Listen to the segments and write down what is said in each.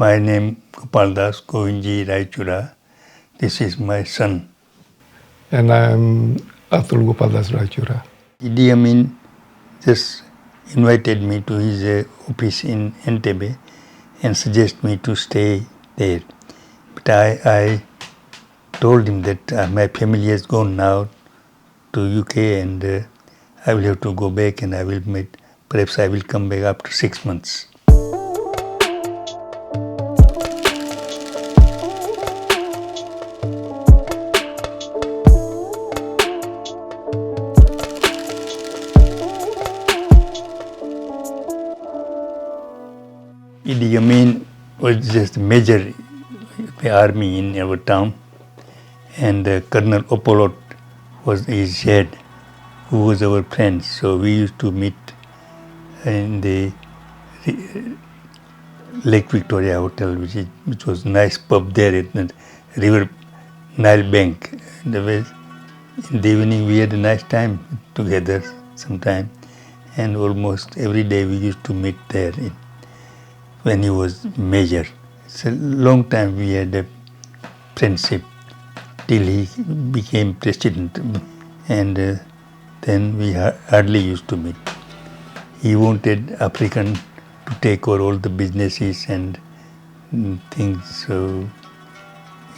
My name Gopaldas and Raichura. This is my son. And I am Atul Gopaldas Raichura. Idi Amin just invited me to his office in Entebbe and suggested me to stay there. But I told him that my family has gone now to UK and I will have to go back and perhaps I will come back after 6 months. Idi Amin was just major the army in our town, and Colonel Opolot was his head, who was our friend. So we used to meet in the Lake Victoria Hotel, which was a nice pub there at the River Nile bank. In the evening we had a nice time together sometime, and almost every day we used to meet there when he was major. It's a long time we had a friendship till he became president, and then we hardly used to meet. He wanted African to take over all the businesses and things, so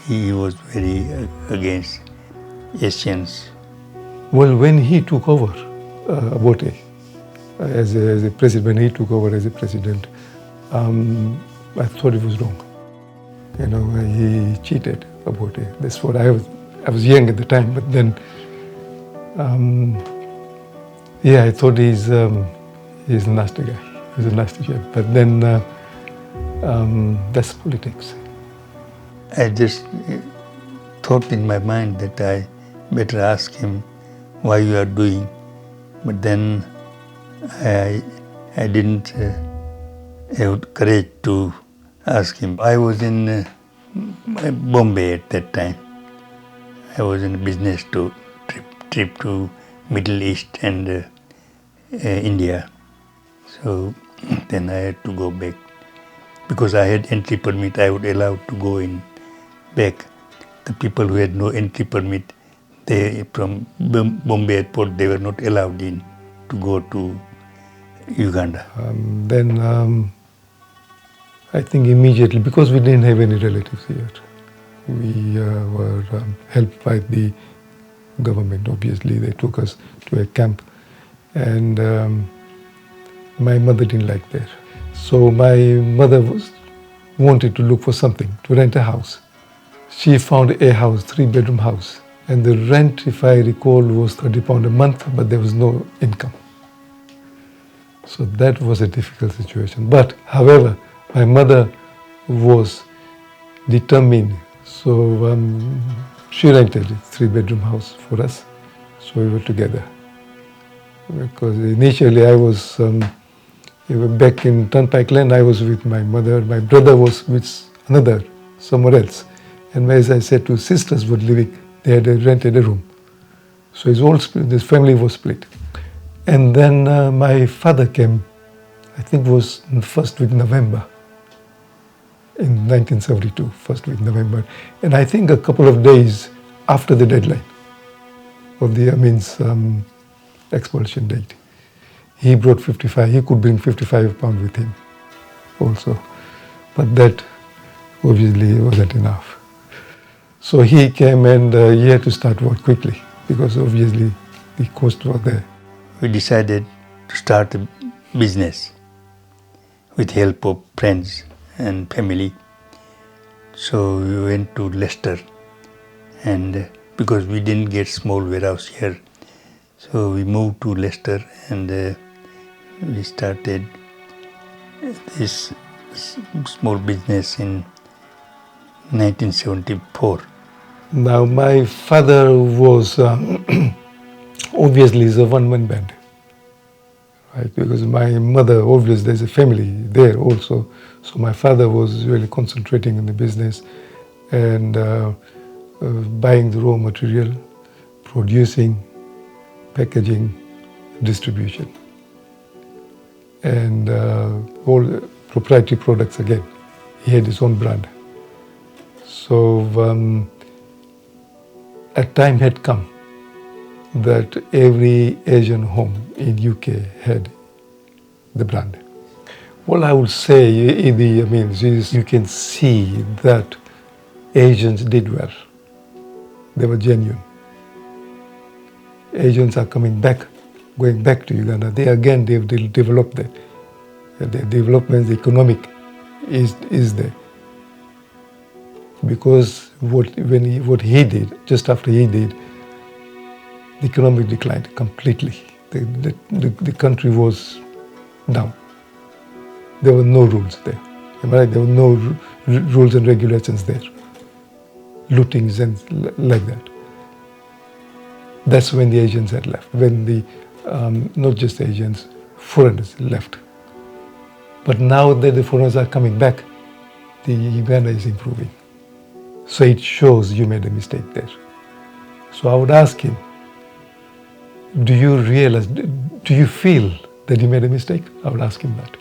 he was very against Asians. Well, when he took over Abote as a president, when he took over as a president, I thought it was wrong. You know, he cheated about it. That's what I was young at the time, but then, I thought he's a nasty guy. He's a nasty guy. But then, that's politics. I just thought in my mind that I better ask him why you are doing, but then I didn't have courage to ask him. I was in Bombay at that time. I was in a business trip to Middle East and India. So then I had to go back. Because I had entry permit, I was allowed to go in back. The people who had no entry permit, they from Bombay airport, they were not allowed in to go to Uganda. I think immediately, because we didn't have any relatives here, we were helped by the government. Obviously, they took us to a camp, and my mother didn't like that. So my mother wanted to look for something, to rent a house. She found a house, 3-bedroom house, and the rent, if I recall, was £30 a month, but there was no income. So that was a difficult situation. But, however, my mother was determined, so she rented a 3-bedroom house for us, so we were together. Because initially I was back in Turnpike Lane, I was with my mother, my brother was with somewhere else. And as I said, two sisters were living, they had rented a room. So it's all split, this family was split. And then my father came, I think it was in the first week November. In 1972, first week November. And I think a couple of days after the deadline of the Amin's expulsion date, he brought he could bring £55 with him also. But that obviously wasn't enough. So he came and he had to start work quickly because obviously the costs were there. We decided to start a business with help of friends and family. So we went to Leicester, and because we didn't get small warehouse here, so we moved to Leicester and we started this small business in 1974. Now my father was obviously is a one-man band. Right, because my mother, obviously there's a family there also, so my father was really concentrating on the business and buying the raw material, producing, packaging, distribution, and all the proprietary products again He had his own brand. So a time had come that every Asian home in UK had the brand. Well, I would say, Idi Amin, is you can see that Asians did well. They were genuine. Asians are coming back, going back to Uganda. They've developed that. The development, the economic is there. Because what he did, just after he did, the economy declined completely. The country was down. There were no rules there. Am I right? There were no rules and regulations there. Lootings and like that. That's when the Asians had left. When the not just Asians, foreigners left. But now that the foreigners are coming back, the Uganda is improving. So it shows you made a mistake there. So I would ask him, do you realize, do you feel that you made a mistake? I would ask him that.